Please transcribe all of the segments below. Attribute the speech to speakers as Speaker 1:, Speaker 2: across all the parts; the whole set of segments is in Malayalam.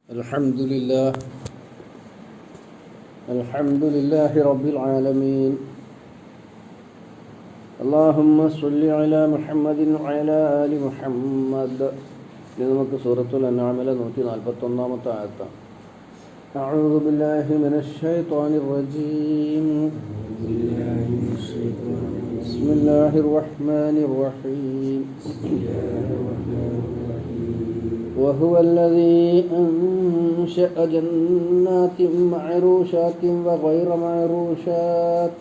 Speaker 1: الحمد لله رب العالمين. اللهم صل على محمد وعلى آل محمد. ഇത് നമുക്ക് സൂറത്തുൽ അൻആമിലെ 141-ാമത്തെ ആയത്താണ്. أعوذ بالله من الشيطان الرجيم. بسم الله الرحمن الرحيم. وهو الذي أنشأ جنات معروشات وغير معروشات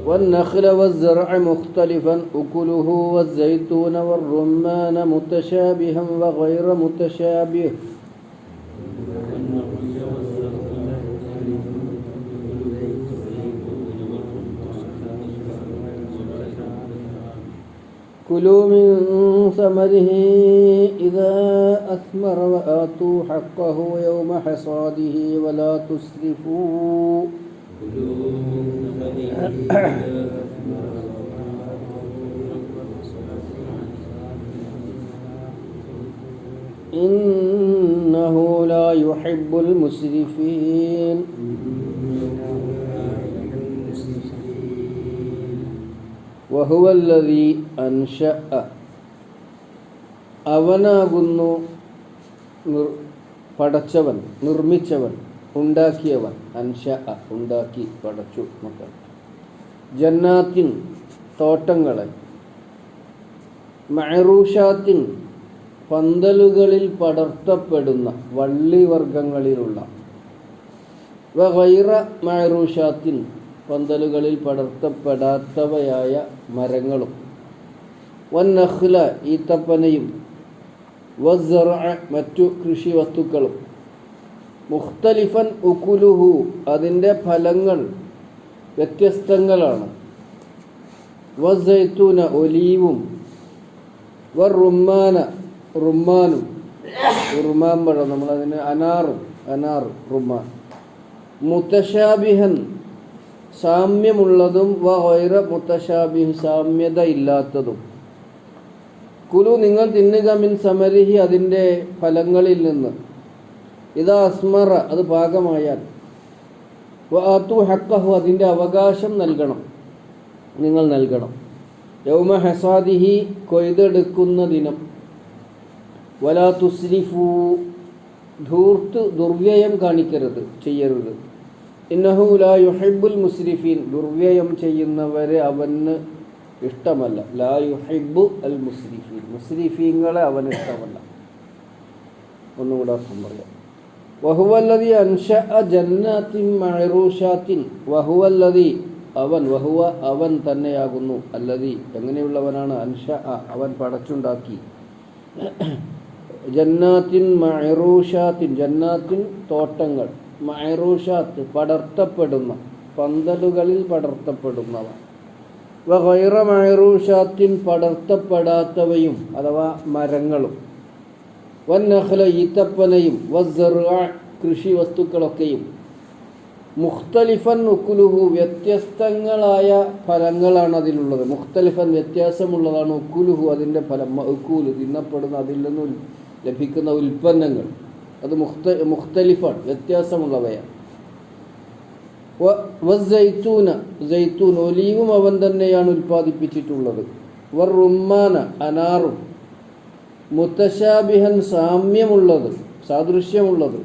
Speaker 1: والنخل والزرع مختلفا أكله والزيتون والرمان متشابها وغير متشابه كلوا من ثمره إذا أثمر وآتوا حقه يوم حصاده ولا تسرفوا إنه لا يحب المسرفين. وهو الذي أنشأ അവനാകുന്നു പടച്ചവൻ, നിർമ്മിച്ചവൻ, ഉണ്ടാക്കിയവൻ. അൻഷഅ ഉണ്ടാക്കി, പടച്ചു മക്കൾ. ജന്നാത്തിൻ തോട്ടങ്ങളെ, മഅറൂഷാത്തിൻ പന്തലുകളിൽ പടർത്തപ്പെടുന്ന വള്ളിവർഗങ്ങളിലുള്ള, വഗൈറ മഅറൂഷാത്തിൻ പന്തലുകളിൽ പടർത്തപ്പെടാത്തവയായ മരങ്ങളും, വന്നഖ്ല ഈത്തപ്പനയും, വസ്സർഅ മറ്റു കൃഷി വസ്തുക്കളും, മുഖ്തലിഫൻ ഉകുലുഹു അതിൻ്റെ ഫലങ്ങൾ വ്യത്യസ്തങ്ങളാണ്, വസ്സൈത്തൂന ഒലീവും, വറുമ്മാന റുമ്മാനും, റുമ്മാൻ പഴം നമ്മളതിന് അനാർ റുമ്മാൻ, മുതശാബിഹൻ സാമ്യമുള്ളതും, വഗൈറ മുതശാബിഹ് സാമ്യത ഇല്ലാത്തതും. കുലു നിങ്ങൾ തിന്നുക, മിൻ സമരിഹി അതിൻ്റെ ഫലങ്ങളിൽ നിന്ന്, ഇദാ അസ്മറ അത് പാകമായാൽ, വആതു ഹഖഹു അതിൻ്റെ അവകാശം നൽകണം, നിങ്ങൾ നൽകണം, യൗമ ഹസാദിഹി കൊയ്തെടുക്കുന്ന ദിനം, വലാ തുസ്രിഫു ധൂർത്ത് ദുർവ്യയം കാണിക്കരുത്, ചെയ്യരുത്, ഇന്നഹു ലാ യുഹിബ്ബുൽ മുസ്രിഫീൻ ദുർവ്യയം ചെയ്യുന്നവരെ അവന് ഇഷ്ടമല്ല. ലാ യുഹിബ്ബു അൽ മുസ്രിഫീൻ മുസ്രിഫീങ്ങളെ അവന് ഇഷ്ടമല്ല. ഒന്നുകൂടെ അർത്ഥം പറയാം. വഹുവല്ലദി അൻശഅ ജന്നാത്തിൻ മഅറൂഷാത്തിൻ, വഹുവല്ലദി അവൻ, വഹുവ അവൻ തന്നെയാകുന്നു, അല്ലദി എങ്ങനെയുള്ളവനാണ്, അൻശഅ അവൻ പടച്ചുണ്ടാക്കി, ജന്നാത്തിൻ മഅറൂഷാത്തിൻ ജന്നാത്തിൻ തോട്ടങ്ങൾ, മഅറൂഷാത്ത് പടർത്തപ്പെടുന്ന പന്തലുകളിൽ പടർത്തപ്പെടുന്നവ, വഗൈറ മഅറൂഷാത്തിൻ പടർത്തപ്പെടാത്തവയും അഥവാ മരങ്ങളും, വന്നഖ്ല ഈത്തപ്പനയും, വസ്സർഅ കൃഷി വസ്തുക്കളൊക്കെയും, മുഖ്തലിഫൻ ഉക്കുലുഹു വ്യത്യസ്തങ്ങളായ ഫലങ്ങളാണ് അതിലുള്ളത്. മുഖ്തലിഫൻ വ്യത്യാസമുള്ളതാണ്, ഉക്കുലുഹു അതിൻ്റെ ഫലം, ഉക്കൂല് തിന്നപ്പെടുന്ന അതിൽ നിന്നും ലഭിക്കുന്ന ഉൽപ്പന്നങ്ങൾ, അത് മുഖ്തലിഫാണ്, വ്യത്യാസമുള്ളവയാണ്. വസ്സൈത്തൂന സൈത്തൂൻ ഒലീവും അവൻ തന്നെയാണ് ഉൽപ്പാദിപ്പിച്ചിട്ടുള്ളത്, വറുമ്മാന അനാറും, മുതശാബിഹൻ സാമ്യമുള്ളത് സാദൃശ്യമുള്ളത്,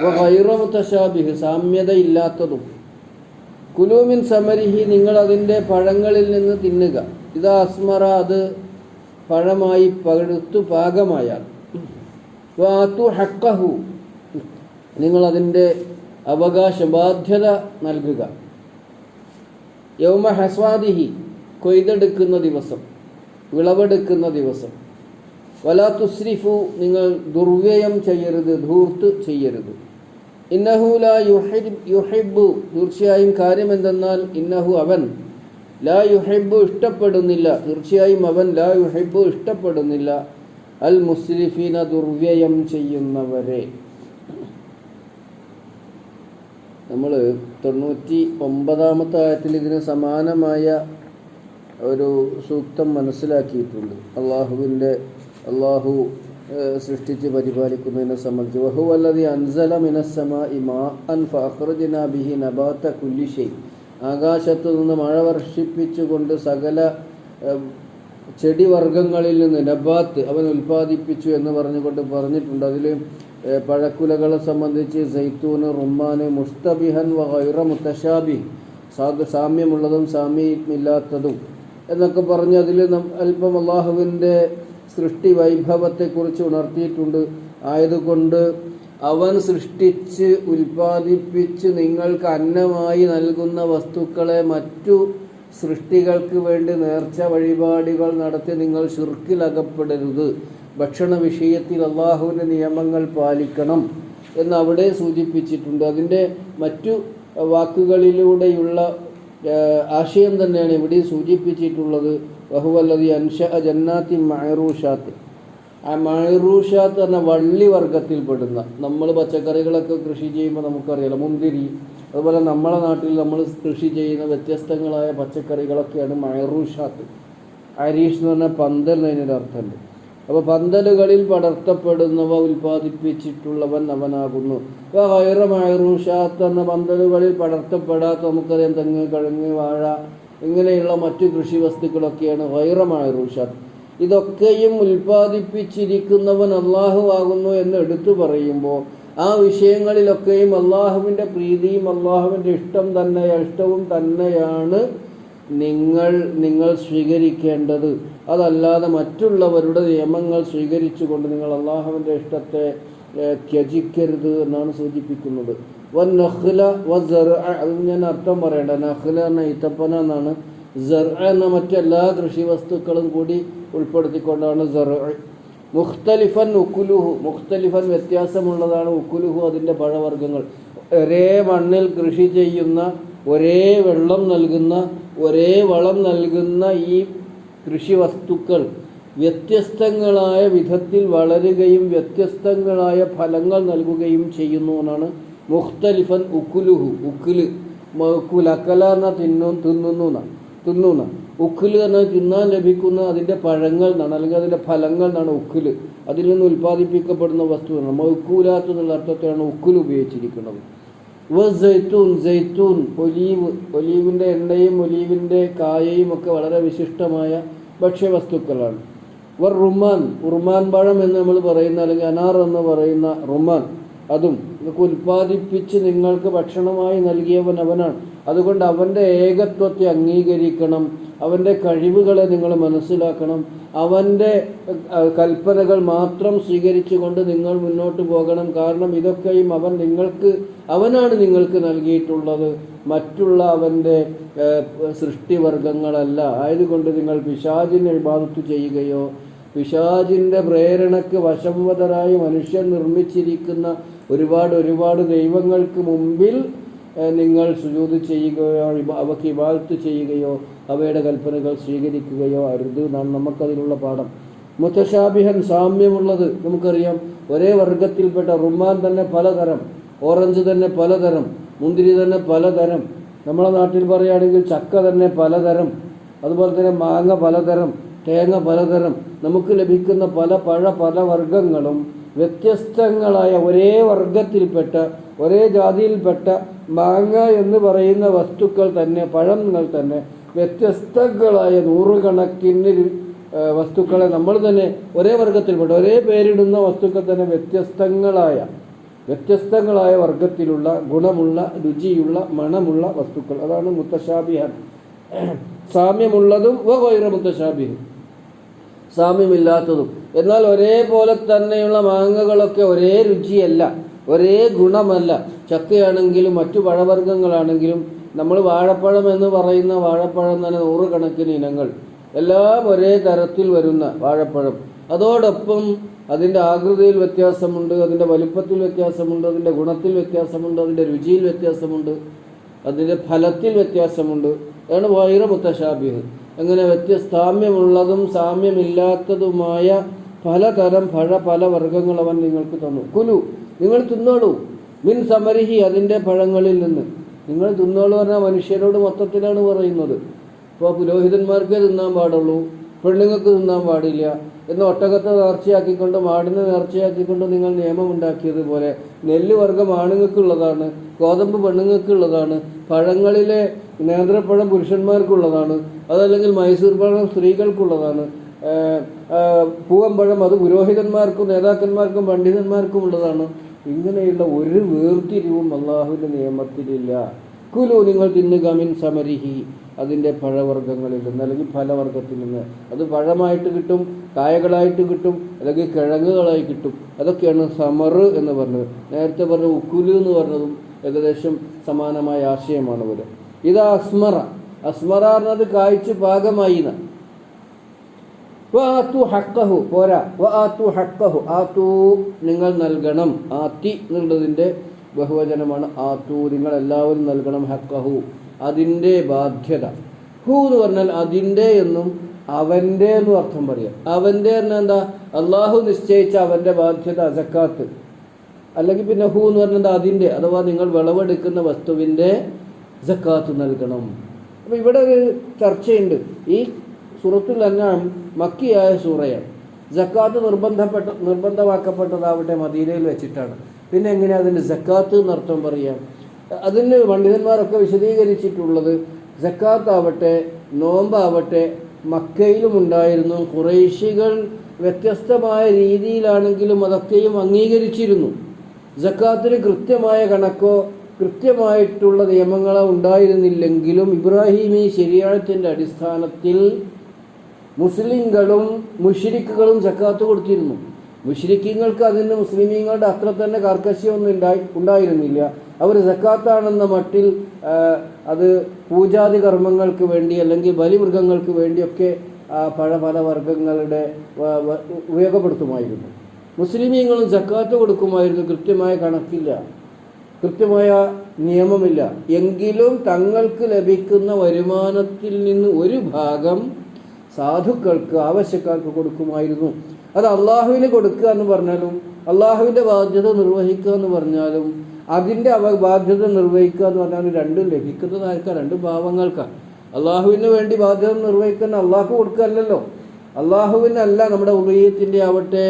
Speaker 1: വഗൈറ മുതശാബിഹ് സാമ്യതയില്ലാത്തതും. കുലൂ മിൻ സമരിഹി നിങ്ങൾ അതിൻ്റെ പഴങ്ങളിൽ നിന്ന് തിന്നുക, ഇദാ അസ്മറ അത് പഴമായി പഴുത്തു പാകമായാൽ, വആതു ഹഖഹു നിങ്ങൾ അതിൻ്റെ അവകാശം ബാധ്യത നൽകുക, യൗമ ഹസ്വാദിഹി കൊയ്തെടുക്കുന്ന ദിവസം, വിളവെടുക്കുന്ന ദിവസം, വലാ തുസ്രിഫു നിങ്ങൾ ദുർവ്യയം ചെയ്യരുത്, ധൂർത്ത് ചെയ്യരുത്, ഇന്നഹു ലാ യുഹിബ്ബു തീർച്ചയായും കാര്യം എന്തെന്നാൽ, ഇന്നഹു അവൻ, ലാ യുഹിബ്ബു ഇഷ്ടപ്പെടുന്നില്ല, തീർച്ചയായും അവൻ, ലാ യുഹിബ്ബു ഇഷ്ടപ്പെടുന്നില്ല, അൽ മുസ്രിഫീന ദുർവ്യയം ചെയ്യുന്നവരെ. നമ്മൾ 99-ാമത്തെ ആയത്തിൽ ഇതിന് സമാനമായ ഒരു സൂക്തം മനസ്സിലാക്കിയിട്ടുണ്ട്. അള്ളാഹു സൃഷ്ടിച്ച് പരിപാലിക്കുന്നതിനെ സംബന്ധിച്ച് വഹുവല്ലദീ അൻസല മിനസ്സമാഇ മാഅൻ ഫഅഖ്റജ്നാ ബിഹി നബാത കുല്ലി ഷൈ, ആകാശത്തു നിന്ന് മഴ വർഷിപ്പിച്ചുകൊണ്ട് സകല ചെടി വർഗ്ഗങ്ങളിൽ നിന്ന് നബാത്ത് അവൻ ഉൽപ്പാദിപ്പിച്ചു എന്ന് പറഞ്ഞിട്ടുണ്ട്. അതിൽ പഴക്കുലകളെ സംബന്ധിച്ച് സൈത്തൂന്, റുമ്മാന്, മുസ്തബിഹൻ വ ഗൈറ മുത്തശാബിഹ്, സാമ്യമുള്ളതും സാമ്യമില്ലാത്തതും എന്നൊക്കെ പറഞ്ഞ് അതിൽ അല്പം അള്ളാഹുവിൻ്റെ സൃഷ്ടി വൈഭവത്തെക്കുറിച്ച് ഉണർത്തിയിട്ടുണ്ട്. ആയതുകൊണ്ട് അവൻ സൃഷ്ടിച്ച് ഉൽപ്പാദിപ്പിച്ച് നിങ്ങൾക്ക് അന്നമായി നൽകുന്ന വസ്തുക്കളെ മറ്റു സൃഷ്ടികൾക്ക് വേണ്ടി നേർച്ച വഴിപാടുകൾ നടത്തി നിങ്ങൾ ശിർക്കിലകപ്പെടരുത്. ഭക്ഷണ വിഷയത്തിൽ അള്ളാഹുവിൻ്റെ നിയമങ്ങൾ പാലിക്കണം എന്ന് അവിടെ സൂചിപ്പിച്ചിട്ടുണ്ട്. അതിൻ്റെ മറ്റു വാക്കുകളിലൂടെയുള്ള ആശയം തന്നെയാണ് ഇവിടെ സൂചിപ്പിച്ചിട്ടുള്ളത്. വഹുവല്ലദീ അൻശഅ ജന്നാത്തിൻ മഅറൂഷാത്ത്. ആ മഅറൂഷാത്ത് എന്ന വള്ളി വർഗത്തിൽപ്പെടുന്ന, നമ്മൾ പച്ചക്കറികളൊക്കെ കൃഷി ചെയ്യുമ്പോൾ നമുക്കറിയാലോ, മുന്തിരി, അതുപോലെ നമ്മളെ നാട്ടിൽ നമ്മൾ കൃഷി ചെയ്യുന്ന വ്യത്യസ്തങ്ങളായ പച്ചക്കറികളൊക്കെയാണ് മഅറൂഷാത്ത്. അരീഷ് എന്ന് പറഞ്ഞാൽ പന്തൽ എന്നതിനൊരു അർത്ഥമുണ്ട്. അപ്പോൾ പന്തലുകളിൽ പടർത്തപ്പെടുന്നവ ഉൽപ്പാദിപ്പിച്ചിട്ടുള്ളവൻ അവനാകുന്നു. ഇപ്പോൾ ഗൈറ മഅറൂഷാത്ത് എന്ന പന്തലുകളിൽ പടർത്തപ്പെടാത്ത, നമുക്കറിയാം, തെങ്ങ്, കിഴങ്ങ്, വാഴ ഇങ്ങനെയുള്ള മറ്റു കൃഷി വസ്തുക്കളൊക്കെയാണ് ഗൈറ മഅറൂഷാത്ത്. ഇതൊക്കെയും ഉൽപ്പാദിപ്പിച്ചിരിക്കുന്നവൻ അള്ളാഹു ആകുന്നു എന്ന് എടുത്തു പറയുമ്പോൾ ആ വിഷയങ്ങളിലൊക്കെയും അള്ളാഹുവിൻ്റെ പ്രീതിയും അള്ളാഹുവിൻ്റെ ഇഷ്ടവും തന്നെയാണ് നിങ്ങൾ സ്വീകരിക്കേണ്ടത്. അതല്ലാതെ മറ്റുള്ളവരുടെ നിയമങ്ങൾ സ്വീകരിച്ചുകൊണ്ട് നിങ്ങൾ അള്ളാഹുവിൻ്റെ ഇഷ്ടത്തെ ത്യജിക്കരുത് എന്നാണ് സൂചിപ്പിക്കുന്നത്. വന്നഖ്ല വസ്സർഅ, അത് ഞാൻ അർത്ഥം പറയേണ്ട. നഖ്ല എന്ന ഈത്തപ്പന എന്നാണ്, സർഅ എന്ന മറ്റെല്ലാ കൃഷി വസ്തുക്കളും കൂടി ഉൾപ്പെടുത്തിക്കൊണ്ടാണ് സർഅ. മുഖ്തലിഫൻ ഉക്കുലുഹു, മുഖ്തലിഫൻ വ്യത്യാസമുള്ളതാണ്, ഉക്കുലുഹു അതിൻ്റെ പഴവർഗ്ഗങ്ങൾ. ഒരേ മണ്ണിൽ കൃഷി ചെയ്യുന്ന, ഒരേ വെള്ളം നൽകുന്ന, ഒരേ വളം നൽകുന്ന ഈ കൃഷി വസ്തുക്കൾ വ്യത്യസ്തങ്ങളായ വിധത്തിൽ വളരുകയും വ്യത്യസ്തങ്ങളായ ഫലങ്ങൾ നൽകുകയും ചെയ്യുന്നു എന്നാണ് മുഖ്തലിഫൻ ഉക്കുലുഹു. ഉക്കുല് അക്കല എന്ന തിന്നുന്ന, ഉക്കുല് എന്നാൽ തിന്നാൻ ലഭിക്കുന്ന അതിൻ്റെ പഴങ്ങൾ എന്നാണ്, അല്ലെങ്കിൽ അതിൻ്റെ ഫലങ്ങൾ എന്നാണ് ഉക്കുല്. അതിൽ നിന്ന് ഉൽപ്പാദിപ്പിക്കപ്പെടുന്ന വസ്തുവാണ്. മൗക്കൂലാത്ത് എന്നുള്ള അർത്ഥത്തിലാണ് ഉക്കുല് ഉപയോഗിച്ചിരിക്കുന്നത്. ജൈത്തൂൻ, ഒലീവിൻ്റെ എണ്ണയും ഒലീവിൻ്റെ കായയും ഒക്കെ വളരെ വിശിഷ്ടമായ ഭക്ഷ്യവസ്തുക്കളാണ്. റുമാൻ പഴം എന്ന് നമ്മൾ പറയുന്ന, അല്ലെങ്കിൽ അനാർ എന്ന് പറയുന്ന റുമാൻ, അതും ഇതൊക്കെ ഉൽപ്പാദിപ്പിച്ച് നിങ്ങൾക്ക് ഭക്ഷണമായി നൽകിയവൻ അവനാണ്. അതുകൊണ്ട് അവൻ്റെ ഏകത്വത്തെ അംഗീകരിക്കണം, അവൻ്റെ കഴിവുകളെ നിങ്ങൾ മനസ്സിലാക്കണം, അവൻ്റെ കൽപ്പനകൾ മാത്രം സ്വീകരിച്ചുകൊണ്ട് നിങ്ങൾ മുന്നോട്ട് പോകണം. കാരണം ഇതൊക്കെയും അവനാണ് നിങ്ങൾക്ക് നൽകിയിട്ടുള്ളത്, മറ്റുള്ള അവൻ്റെ സൃഷ്ടിവർഗങ്ങളല്ല. ആയതുകൊണ്ട് നിങ്ങൾ പിശാചിനെ ഇബാദത്ത് ചെയ്യുകയോ പിശാചിൻ്റെ പ്രേരണയ്ക്ക് വശംവദരായി മനുഷ്യൻ നിർമ്മിച്ചിരിക്കുന്ന ഒരുപാട് ദൈവങ്ങൾക്ക് മുമ്പിൽ നിങ്ങൾ സുജൂദ് ചെയ്യുകയോ അവയ്ക്ക് ഇബാദത്ത് ചെയ്യുകയോ അവയുടെ കൽപ്പനകൾ സ്വീകരിക്കുകയോ അരുത് എന്നാണ് നമുക്കതിലുള്ള പാഠം. മുത്തശാബിഹൻ, സാമ്യമുള്ളത്. നമുക്കറിയാം, ഒരേ വർഗത്തിൽപ്പെട്ട റുമാൻ തന്നെ പലതരം, ഓറഞ്ച് തന്നെ പലതരം, മുന്തിരി തന്നെ പലതരം, നമ്മളെ നാട്ടിൽ പറയുകയാണെങ്കിൽ ചക്ക തന്നെ പലതരം, അതുപോലെ തന്നെ മാങ്ങ പലതരം, തേങ്ങ പലതരം. നമുക്ക് ലഭിക്കുന്ന പല വർഗ്ഗങ്ങളും വ്യത്യസ്തങ്ങളായ ഒരേ വർഗത്തിൽപ്പെട്ട, ഒരേ ജാതിയിൽപ്പെട്ട മാങ്ങ എന്ന് പറയുന്ന വസ്തുക്കൾ തന്നെ, പഴങ്ങൾ തന്നെ വ്യത്യസ്തങ്ങളായ നൂറുകണക്കിന് വസ്തുക്കളെ നമ്മൾ തന്നെ ഒരേ വർഗത്തിൽപ്പെട്ട, ഒരേ പേരിടുന്ന വസ്തുക്കൾ തന്നെ വ്യത്യസ്തങ്ങളായ വർഗത്തിലുള്ള, ഗുണമുള്ള, രുചിയുള്ള, മണമുള്ള വസ്തുക്കൾ. അതാണ് മുത്തശാബിഹൻ. സാമ്യമുള്ളതും ഗൈറ മുത്തശാബിഹ്, സാമ്യമില്ലാത്തതും. എന്നാൽ ഒരേപോലെ തന്നെയുള്ള മാങ്ങകളൊക്കെ ഒരേ രുചിയല്ല, ഒരേ ഗുണമല്ല. ചക്കയാണെങ്കിലും മറ്റു പഴവർഗ്ഗങ്ങളാണെങ്കിലും, നമ്മൾ വാഴപ്പഴം എന്ന് പറയുന്ന വാഴപ്പഴം തന്നെ നൂറുകണക്കിന് ഇനങ്ങൾ, എല്ലാം ഒരേ തരത്തിൽ വരുന്ന വാഴപ്പഴം. അതോടൊപ്പം അതിൻ്റെ ആകൃതിയിൽ വ്യത്യാസമുണ്ട്, അതിൻ്റെ വലുപ്പത്തിൽ വ്യത്യാസമുണ്ട്, അതിൻ്റെ ഗുണത്തിൽ വ്യത്യാസമുണ്ട്, അതിൻ്റെ രുചിയിൽ വ്യത്യാസമുണ്ട്, അതിൻ്റെ ഫലത്തിൽ വ്യത്യാസമുണ്ട്. അതാണ് ഗൈറ മുത്തശാബിഹ്. അങ്ങനെ സാമ്യമുള്ളതും സാമ്യമില്ലാത്തതുമായ പലതരം പല വർഗ്ഗങ്ങൾ അവൻ നിങ്ങൾക്ക് തന്നു. കുലു, നിങ്ങൾ തിന്നോളൂ, മിൻ സമരിഹി, അതിൻ്റെ പഴങ്ങളിൽ നിന്ന് നിങ്ങൾ തിന്നോളൂ പറഞ്ഞാൽ മനുഷ്യരോട് മൊത്തത്തിലാണ് പറയുന്നത്. അപ്പോൾ പുരോഹിതന്മാർക്കേ തിന്നാൻ പാടുള്ളൂ, പെണ്ണുങ്ങൾക്ക് തിന്നാൻ പാടില്ല എന്ന് ഒട്ടകത്തെ നേർച്ചയാക്കിക്കൊണ്ട് മാടിനെ നേർച്ചയാക്കിക്കൊണ്ട് നിങ്ങൾ നിയമമുണ്ടാക്കിയതുപോലെ നെല്ല് വർഗ്ഗം ആണുങ്ങൾക്കുള്ളതാണ്, ഗോതമ്പ് പെണ്ണുങ്ങൾക്കുള്ളതാണ്, പഴങ്ങളിലെ നേന്ത്രപ്പഴം പുരുഷന്മാർക്കുള്ളതാണ്, അതല്ലെങ്കിൽ മൈസൂർ പഴം സ്ത്രീകൾക്കുള്ളതാണ്, പൂവമ്പഴം അത് പുരോഹിതന്മാർക്കും നേതാക്കന്മാർക്കും പണ്ഡിതന്മാർക്കും ഉള്ളതാണ്. ഇങ്ങനെയുള്ള ഒരു വേർതിരിവും അള്ളാഹുവിൻ്റെ നിയമത്തിലില്ല. കുലു നിങ്ങൾ തിന്നുക മിൻ സമരിഹി അതിൻ്റെ പഴവർഗ്ഗങ്ങളിൽ നിന്ന് അല്ലെങ്കിൽ ഫലവർഗ്ഗത്തിൽ നിന്ന്. അത് പഴമായിട്ട് കിട്ടും, കായകളായിട്ട് കിട്ടും, അല്ലെങ്കിൽ കിഴങ്ങുകളായി കിട്ടും. അതൊക്കെയാണ് സമർ എന്ന് പറഞ്ഞത്. നേരത്തെ പറഞ്ഞ ഉക്കുലു എന്ന് പറഞ്ഞതും ഏകദേശം സമാനമായ ആശയമാണ് വരെ. ഇത് അസ്മറ. അസ്മറ പറഞ്ഞത് കായ്ച്ച് പാകമായി. വആതു ഹഖഹു പോരാ, വആതു ഹഖഹു ആതു നിങ്ങൾ നൽകണം. ആത്തി എന്നുള്ളതിൻ്റെ ബഹുവചനമാണ് ആതു, നിങ്ങൾ എല്ലാവരും നൽകണം. ഹഖഹു അതിൻ്റെ ബാധ്യത. ഹു എന്ന് പറഞ്ഞാൽ അതിൻ്റെ എന്നും അവൻ്റെ എന്നും അർത്ഥം പറയാം. അവൻ്റെ പറഞ്ഞാൽ എന്താ? അള്ളാഹു നിശ്ചയിച്ച അവൻ്റെ ബാധ്യത സക്കാത്ത്. അല്ലെങ്കിൽ പിന്നെ ഹു എന്ന് പറഞ്ഞാൽ അതിൻ്റെ, അഥവാ നിങ്ങൾ വിളവെടുക്കുന്ന വസ്തുവിൻ്റെ സക്കാത്ത് നൽകണം. അപ്പോൾ ഇവിടെ ഒരു ചർച്ചയുണ്ട്. ഈ സൂറത്തുൽ അൻആം മക്കിയായ സൂറയാണ്. സക്കാത്ത് നിർബന്ധമാക്കപ്പെട്ടതാവട്ടെ മദീനയിൽ വെച്ചിട്ടാണ്. പിന്നെ എങ്ങനെയാണ് അതിൻ്റെ സക്കാത്ത് എന്നർത്ഥം പറയാം? അതിന് പണ്ഡിതന്മാരൊക്കെ വിശദീകരിച്ചിട്ടുള്ളത് സക്കാത്താവട്ടെ നോമ്പാവട്ടെ മക്കയിലും ഉണ്ടായിരുന്നു. ഖുറൈശികൾ വ്യത്യസ്തമായ രീതിയിലാണെങ്കിലും അതൊക്കെയും അംഗീകരിച്ചിരുന്നു. സക്കാത്തിന് കൃത്യമായ കണക്കോ കൃത്യമായിട്ടുള്ള നിയമങ്ങളോ ഉണ്ടായിരുന്നില്ലെങ്കിലും ഇബ്രാഹിമി ശരീഅത്തിൻ്റെ അടിസ്ഥാനത്തിൽ മുസ്ലിങ്ങളും മുശ്രിക്കുകളും സക്കാത്ത് കൊടുത്തിരുന്നു. മുശ്രിക്കീങ്ങൾക്ക് അതിന് മുസ്ലിമീങ്ങളുടെ അത്ര തന്നെ കർക്കശ്യമൊന്നും ഉണ്ടായിരുന്നില്ല. അവർ സക്കാത്താണെന്ന മട്ടിൽ അത് പൂജാതി കർമ്മങ്ങൾക്ക് വേണ്ടി അല്ലെങ്കിൽ ബലിമൃഗങ്ങൾക്ക് വേണ്ടിയൊക്കെ പല വർഗ്ഗങ്ങളുടെ ഉപയോഗപ്പെടുത്തുമായിരുന്നു. മുസ്ലിമീങ്ങളും സക്കാത്ത് കൊടുക്കുമായിരുന്നു. കൃത്യമായ കണക്കില്ല, കൃത്യമായ നിയമമില്ല. എങ്കിലും തങ്ങൾക്ക് ലഭിക്കുന്ന വരുമാനത്തിൽ നിന്ന് ഒരു ഭാഗം സാധുക്കൾക്ക് ആവശ്യക്കാർക്ക് കൊടുക്കുമായിരുന്നു. അത് അള്ളാഹുവിന് കൊടുക്കുക എന്ന് പറഞ്ഞാലും അള്ളാഹുവിൻ്റെ ബാധ്യത നിർവഹിക്കുക എന്ന് പറഞ്ഞാലും അതിൻ്റെ ബാധ്യത നിർവഹിക്കുക എന്ന് പറഞ്ഞാലും രണ്ടും ലഭിക്കുന്നത് ആർക്കാ? രണ്ട് പാവങ്ങൾക്കാണ്. അള്ളാഹുവിന് വേണ്ടി ബാധ്യത നിർവഹിക്കുന്ന അള്ളാഹു കൊടുക്കുകയല്ലല്ലോ. അള്ളാഹുവിനല്ല നമ്മുടെ ഉളുഹിയത്തിൻ്റെ ആവട്ടെ,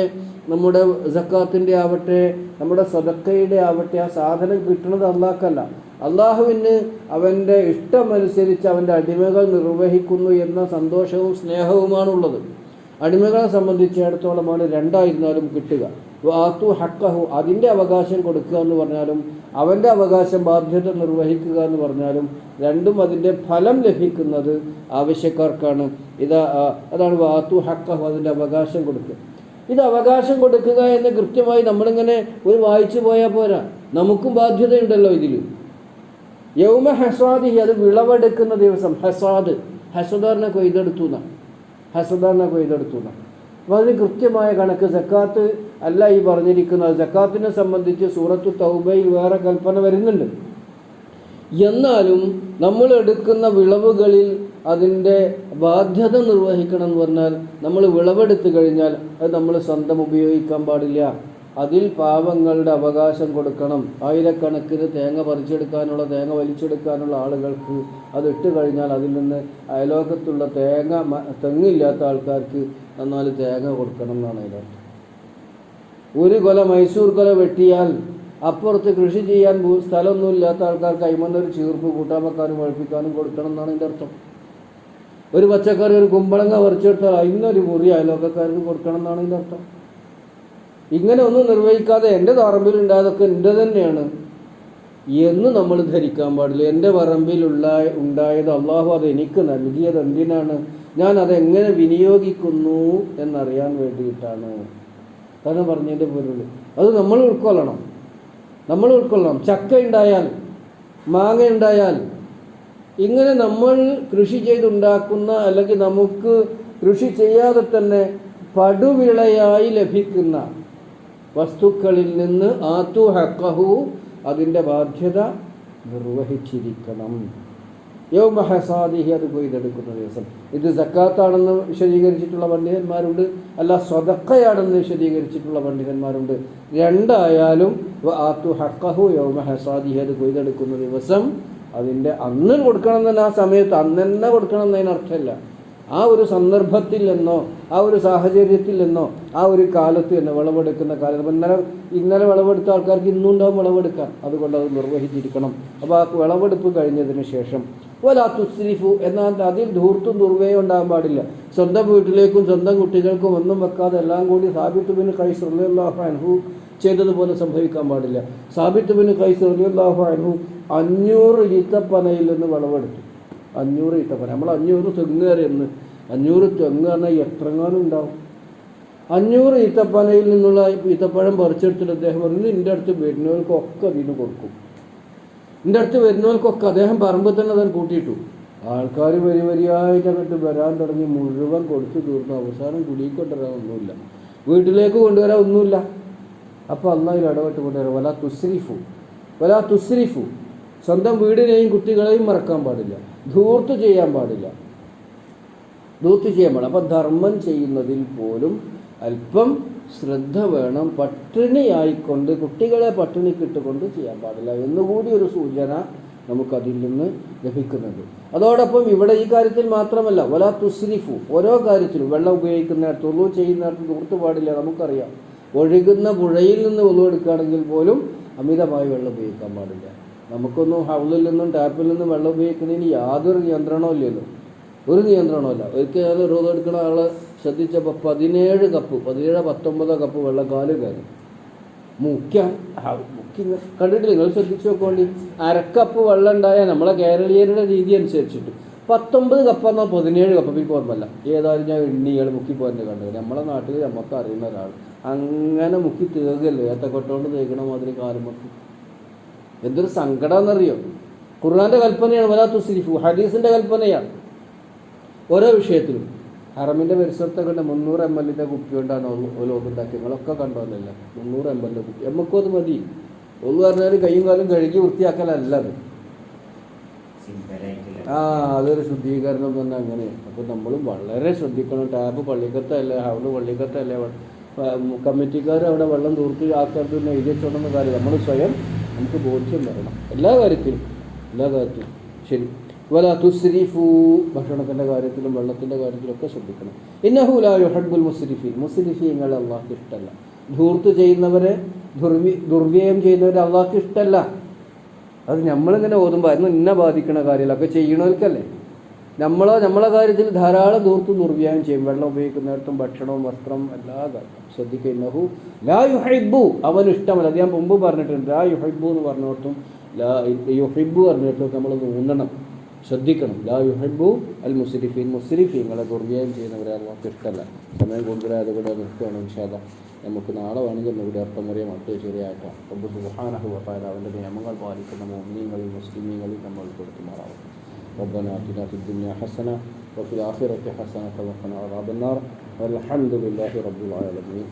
Speaker 1: നമ്മുടെ സക്കാത്തിൻ്റെ ആവട്ടെ, നമ്മുടെ സദക്കയുടെ ആവട്ടെ, ആ സാധനം കിട്ടുന്നത് അള്ളാഹ്ക്കല്ല. അള്ളാഹുവിന് അവൻ്റെ ഇഷ്ടമനുസരിച്ച് അവൻ്റെ അടിമകൾ നിർവഹിക്കുന്നു എന്ന സന്തോഷവും സ്നേഹവുമാണുള്ളത്. അടിമകളെ സംബന്ധിച്ചിടത്തോളമാണ് രണ്ടായിരുന്നാലും കിട്ടുക. ആത്തു ഹക്കഹു അതിൻ്റെ അവകാശം കൊടുക്കുക എന്ന് പറഞ്ഞാലും അവൻ്റെ അവകാശം ബാധ്യത നിർവഹിക്കുക എന്ന് പറഞ്ഞാലും രണ്ടും അതിൻ്റെ ഫലം ലഭിക്കുന്നത് ആവശ്യക്കാർക്കാണ്. അതാണ് ആത്തു ഹക്കഹു അതിൻ്റെ അവകാശം കൊടുക്കുക. ഇത് അവകാശം കൊടുക്കുക എന്ന് കൃത്യമായി നമ്മളിങ്ങനെ ഒരു വായിച്ചു പോയാൽ പോരാ, നമുക്കും ബാധ്യതയുണ്ടല്ലോ ഇതിൽ. യൗമ ഹസാദിഹി അത് വിളവെടുക്കുന്ന ദിവസം. ഹസാദ് ഹസദാറിനെ കൊയ്തെടുത്തു എന്നാണ്. അപ്പോൾ അതിന് കൃത്യമായ കണക്ക്. സക്കാത്ത് അല്ല ഈ പറഞ്ഞിരിക്കുന്നത്. സക്കാത്തിനെ സംബന്ധിച്ച് സൂറത്തു തൗബയിൽ വേറെ കൽപ്പന വരുന്നുണ്ട്. എന്നാലും നമ്മൾ എടുക്കുന്ന വിളവുകളിൽ അതിൻ്റെ ബാധ്യത നിർവഹിക്കണം എന്ന് പറഞ്ഞാൽ നമ്മൾ വിളവെടുത്തു കഴിഞ്ഞാൽ അത് നമ്മൾ സ്വന്തം ഉപയോഗിക്കാൻ പാടില്ല. അതിൽ പാവങ്ങളുടെ അവകാശം കൊടുക്കണം. ആയിരക്കണക്കിന് തേങ്ങ പറിച്ചെടുക്കാനുള്ള തേങ്ങ വലിച്ചെടുക്കാനുള്ള ആളുകൾക്ക് അത് ഇട്ട് കഴിഞ്ഞാൽ അതിൽ നിന്ന് അയലോകത്തുള്ള തെങ്ങില്ലാത്ത ആൾക്കാർക്ക് എന്നാൽ തേങ്ങ കൊടുക്കണം എന്നാണ് അതിനർത്ഥം. ഒരു കൊല മൈസൂർ കൊല വെട്ടിയാൽ അപ്പുറത്ത് കൃഷി ചെയ്യാൻ സ്ഥലമൊന്നും ഇല്ലാത്ത ആൾക്കാർക്ക് അയിമന്നൊരു ചീർപ്പ് കൂട്ടാൻ വെക്കാനും വഴിപ്പിക്കാനും കൊടുക്കണം എന്നാണ് ഇതിൻ്റെ അർത്ഥം. ഒരു പച്ചക്കറി ഒരു കുമ്പളങ്ങ പറിച്ചെടുത്താൽ അതിനൊരു മുറി അയലോക്കക്കാർക്ക് കൊടുക്കണം എന്നാണ് ഇതിൻ്റെ അർത്ഥം. ഇങ്ങനെ ഒന്നും നിർവഹിക്കാതെ എൻ്റെ പറമ്പിലുണ്ടായതൊക്കെ എൻ്റെ തന്നെയാണ് എന്ന് നമ്മൾ ധരിക്കാൻ പാടില്ല. എൻ്റെ ഉണ്ടായത് അള്ളാഹു അത് എനിക്ക് നൽകിയത് എന്തിനാണ്, ഞാൻ അതെങ്ങനെ വിനിയോഗിക്കുന്നു എന്നറിയാൻ വേണ്ടിയിട്ടാണ്. അതാണ് പറഞ്ഞതിൻ്റെ പൊരുൾ. അത് നമ്മൾ ഉൾക്കൊള്ളണം. ചക്ക ഉണ്ടായാൽ മാങ്ങ ഉണ്ടായാൽ ഇങ്ങനെ നമ്മൾ കൃഷി ചെയ്തുണ്ടാക്കുന്ന അല്ലെങ്കിൽ നമുക്ക് കൃഷി ചെയ്യാതെ തന്നെ പടുവിളയായി ലഭിക്കുന്ന വസ്തുക്കളിൽ നിന്ന് ആത്തു ഹഖഹു അതിൻ്റെ ബാധ്യത നിർവഹിച്ചിരിക്കണം. യൗമ ഹസാദിഹി അത് കൊയ്തെടുക്കുന്ന ദിവസം. ഇത് സക്കാത്താണെന്ന് വിശദീകരിച്ചിട്ടുള്ള പണ്ഡിതന്മാരുണ്ട്, അല്ല സ്വദഖയാണെന്ന് വിശദീകരിച്ചിട്ടുള്ള പണ്ഡിതന്മാരുണ്ട്. രണ്ടായാലും ആത്തു ഹഖഹു യൗമ ഹസാദിഹി അത് കൊയ്തെടുക്കുന്ന ദിവസം അതിൻ്റെ അന്ന് കൊടുക്കണം തന്നെ, ആ സമയത്ത് അന്ന് തന്നെ കൊടുക്കണം എന്നതിനർത്ഥമല്ല. ആ ഒരു സന്ദർഭത്തിൽ നിന്നോ ആ ഒരു സാഹചര്യത്തിൽ നിന്നോ ആ ഒരു കാലത്ത് തന്നെ വിളവെടുക്കുന്ന കാലത്ത്, ഇന്നലെ വിളവെടുത്ത ആൾക്കാർക്ക് ഇന്നും ഉണ്ടാവും വിളവെടുക്കാൻ, അതുകൊണ്ട് അത് നിർവഹിച്ചിരിക്കണം. അപ്പോൾ ആ വിളവെടുപ്പ് കഴിഞ്ഞതിന് ശേഷം വലാ തുസ്രിഫു, എന്നാൽ അതിൽ ധൂർത്തും ദുർവ്യയം ഉണ്ടാകാൻ പാടില്ല. സ്വന്തം വീട്ടിലേക്കും സ്വന്തം കുട്ടികൾക്കും ഒന്നും വെക്കാതെ എല്ലാം കൂടി സാബിത്ത് ബിൻ ഖൈസ് റളിയല്ലാഹു അൻഹു ചെയ്തതുപോലെ സംഭവിക്കാൻ പാടില്ല. സാബിത്ത് ബിൻ ഖൈസ് റളിയല്ലാഹു അൻഹു 500 ഈത്തപ്പനയിൽ നിന്ന് വിളവെടുത്തു. 500 ഈത്തപ്പന, നമ്മൾ 500 തെങ്ങ് കയറിയെന്ന്, 500 തെങ്ങ് പറഞ്ഞാൽ എത്രങ്ങാനും ഉണ്ടാവും. 500 ഈത്തപ്പനയിൽ നിന്നുള്ള ഈത്തപ്പഴം പറിച്ചെടുത്തിട്ട് അദ്ദേഹം പറഞ്ഞു, എൻ്റെ അടുത്ത് വരുന്നവർക്കൊക്കെ അതിന് കൊടുക്കും. എൻ്റെ അടുത്ത് വരുന്നവർക്കൊക്കെ അദ്ദേഹം പറമ്പിൽ തന്നെ അത് കൂട്ടിയിട്ടു. ആൾക്കാർ വരിയായിട്ട് അങ്ങോട്ട് വരാൻ തുടങ്ങി, മുഴുവൻ കൊടുത്തു തീർന്നു. അവസാനം കുടിയിൽ കൊണ്ടുവരാൻ ഒന്നുമില്ല, വീട്ടിലേക്ക് കൊണ്ടുവരാൻ ഒന്നുമില്ല. അപ്പോൾ അള്ളാഹു ഇടപെട്ട് കൊണ്ടുവരാം. വലാ തുസ്രിഫു, സ്വന്തം വീടിനെയും കുട്ടികളെയും മറക്കാൻ പാടില്ല, ധൂർത്ത് ചെയ്യാൻ പാടില്ല. അപ്പം ധർമ്മം ചെയ്യുന്നതിൽ പോലും അല്പം ശ്രദ്ധ വേണം. പട്ടിണിയായിക്കൊണ്ട്, കുട്ടികളെ പട്ടിണിക്കിട്ടുകൊണ്ട് ചെയ്യാൻ പാടില്ല എന്നുകൂടി ഒരു സൂചന നമുക്കതിൽ നിന്ന് ലഭിക്കുന്നുണ്ട്. അതോടൊപ്പം ഇവിടെ ഈ കാര്യത്തിൽ മാത്രമല്ല, വലാ തുസ്രിഫു, ഓരോ കാര്യത്തിലും വെള്ളം ഉപയോഗിക്കുന്നിടത്ത്, ഉളു ചെയ്യുന്നിടത്ത് ധൂർത്ത് പാടില്ല. നമുക്കറിയാം, ഒഴുകുന്ന പുഴയിൽ നിന്ന് ഉളു എടുക്കുകയാണെങ്കിൽ പോലും അമിതമായി വെള്ളം ഉപയോഗിക്കാൻ പാടില്ല. നമുക്കൊന്നും ഹൗളിൽ നിന്നും ടാപ്പിൽ നിന്നും വെള്ളം ഉപയോഗിക്കുന്നതിന് യാതൊരു നിയന്ത്രണവും ഇല്ലല്ലോ, ഒരു നിയന്ത്രണമില്ല. ഒരിക്കലും ഒരു ഉളു എടുക്കുന്ന ആൾ ശ്രദ്ധിച്ചപ്പോൾ 17 കപ്പ് 19 കപ്പ് വെള്ളം കാല് കയറി മുക്കി കണ്ടിട്ടില്ല. നിങ്ങൾ ശ്രദ്ധിച്ചു നോക്കോണ്ടി, അരക്കപ്പ് വെള്ളം ഉണ്ടായാൽ നമ്മളെ കേരളീയരുടെ രീതി അനുസരിച്ചിട്ട് 19 കപ്പ് എന്നാൽ 17 കപ്പ്, എനിക്ക് ഓർമ്മല്ല ഏതായാലും ഞാൻ എണ്ണികൾ മുക്കി പോകാൻ കണ്ടത്. നമ്മളെ നാട്ടിൽ നമുക്ക് അറിയുന്ന ഒരാൾ അങ്ങനെ മുക്കി തീർക്കല്ലേ, ഏത്തക്കൊട്ടോണ്ട് തേക്കണ മാതിരി കാലം മുക്കി. എന്തൊരു സങ്കടമെന്നറിയോ? ഖുർആന്റെ കൽപ്പനയാണ് വലാ തുസ്രിഫു, ഹദീസിന്റെ കൽപ്പനയാണ്. ഓരോ വിഷയത്തിലും ഹറമിൻ്റെ പരിസരത്തൊക്കെ 300 ml കുപ്പി കൊണ്ടാണ് ഒലോകുണ്ടാക്കി. നിങ്ങളൊക്കെ കണ്ടോന്നല്ല, 300 ml കുപ്പി. നമുക്കും അത് മതി. ഒന്ന് പറഞ്ഞാൽ കൈയും കാലും കഴുകി വൃത്തിയാക്കലല്ല അത്. അതൊരു ശുദ്ധീകരണം തന്നെ അങ്ങനെ. അപ്പോൾ നമ്മൾ വളരെ ശ്രദ്ധിക്കണം. ടാപ്പ് പള്ളിക്കത്തല്ലേ, ഹൗള് പള്ളിക്കത്തല്ലേ, കമ്മിറ്റിക്കാർ അവിടെ വെള്ളം തൂർത്തി ആക്കരുതെന്ന് എഴുതി വെച്ചോണ്ടെന്ന കാര്യം നമ്മൾ സ്വയം നമുക്ക് ബോധ്യം വരണം. എല്ലാ കാര്യത്തിലും ശരി. വലാ തുസ്രിഫു, ഭക്ഷണത്തിൻ്റെ കാര്യത്തിലും വെള്ളത്തിൻ്റെ കാര്യത്തിലൊക്കെ ശ്രദ്ധിക്കണം. ഇന്നഹു ലാ യുഹിബ്ബുൽ മുസ്രിഫീൻ, മുസ്രിഫീങ്ങളെ അള്ളാഹ്ക്ക് ഇഷ്ടമല്ല. ധൂർത്ത് ചെയ്യുന്നവരെ, ദുർവ്യയം ചെയ്യുന്നവരെ അള്ളാഹ്ക്ക് ഇഷ്ടമല്ല. അത് നമ്മളിങ്ങനെ ഓതുമ്പോൾ അതൊന്നും ഇന്നെ ബാധിക്കുന്ന കാര്യമല്ല, ഒക്കെ ചെയ്യണവർക്കല്ലേ. നമ്മളെ കാര്യത്തിൽ ധാരാളം ധൂർത്തും ദുർവ്യയം ചെയ്യും. വെള്ളം ഉപയോഗിക്കുന്നിടത്തും ഭക്ഷണവും വസ്ത്രം എല്ലാ കാര്യം ശ്രദ്ധിക്കുക. ഇന്നഹു ലാ യുഹിബ്ബു, അവന് ഇഷ്ടമല്ല. അത് ഞാൻ മുമ്പ് പറഞ്ഞിട്ടുണ്ട്. ലാ യുഹിബ്ബു എന്ന് പറഞ്ഞിടത്തും ലാ യുഹിബ്ബു പറഞ്ഞിടത്തും നമ്മൾ ഊന്നണം, ശ്രദ്ധിക്കണം. ലാ യുഹിബ്ബു അൽ മുസ്രിഫീൻ, മുസ്രിഫീങ്ങളെ ദുർവ്യയം ചെയ്യുന്നവരെ അള്ളാഹ്ക്ക് ഇഷ്ടമല്ല. സമയം കൂടുതലായത് കൂടെ നിർത്തുകയാണ്. ഇൻഷാ അല്ലാഹ് നമുക്ക് നാളെ വേണമെങ്കിൽ ഒന്നുകൂടി അർത്ഥം പറയാം. അടുത്ത ശരിയായിട്ടാണ്. റബ്ബ് സുബ്ഹാനഹു വ തആല അവൻ്റെ നിയമങ്ങൾ പാലിക്കുന്ന മുഅ്മിനീങ്ങളിൽ മുസ്ലിമീങ്ങളിൽ നമ്മൾ ഉൾപ്പെടുത്തുമാറാവും. ربنا آتنا في الدنيا حسنة وفي الآخرة حسنة وقنا عذاب النار والحمد لله رب العالمين.